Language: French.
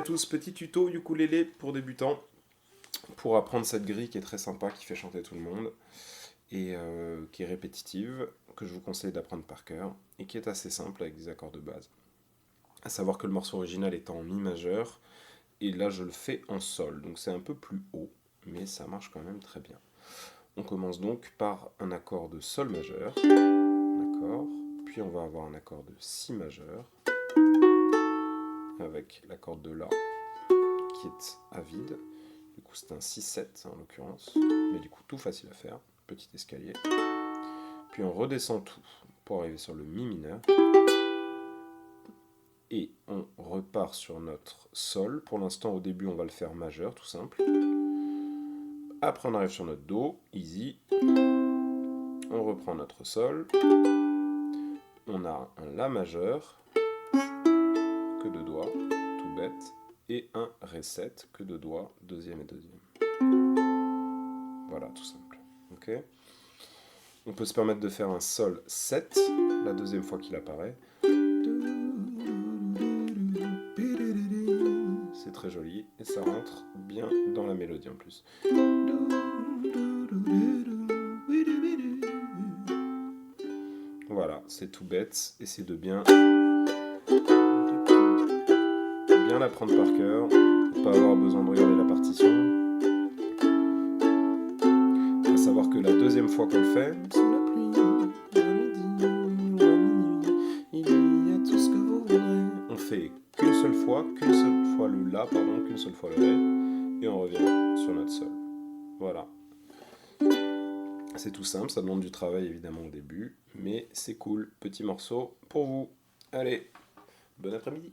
tous, petit tuto ukulélé pour débutants, pour apprendre cette grille qui est très sympa, qui fait chanter tout le monde, et qui est répétitive, que je vous conseille d'apprendre par cœur, et qui est assez simple avec des accords de base. À savoir que le morceau original est en mi majeur, et là je le fais en sol, donc c'est un peu plus haut, mais ça marche quand même très bien. On commence donc par un accord de sol majeur, d'accord, puis on va avoir un accord de si majeur, avec l'accord de la qui est à vide. Du coup c'est un 6-7 en l'occurrence, mais du coup tout facile à faire, petit escalier. Puis on redescend tout pour arriver sur le mi mineur. Et on repart sur notre sol. Pour l'instant au début on va le faire majeur, tout simple. Après on arrive sur notre do, easy. On reprend notre sol. On a un la majeur, que de doigts, tout bête. Et un ré7, que de doigts, deuxième et deuxième. Voilà, tout simple. Ok. On peut se permettre de faire un sol 7, la deuxième fois qu'il apparaît. C'est très joli et ça rentre bien dans la mélodie en plus. Voilà, c'est tout bête et c'est de bien l'apprendre par cœur, pas avoir besoin de regarder la partition. À savoir que la deuxième fois qu'on le fait, sous la pluie, à midi ou à minuit, il y a tout ce que vous voudrez. On fait qu'une seule fois le la, pardon, qu'une seule fois le ré, et on revient sur notre sol. Voilà. C'est tout simple, ça demande du travail évidemment au début, mais c'est cool. Petit morceau pour vous. Allez, bon après-midi.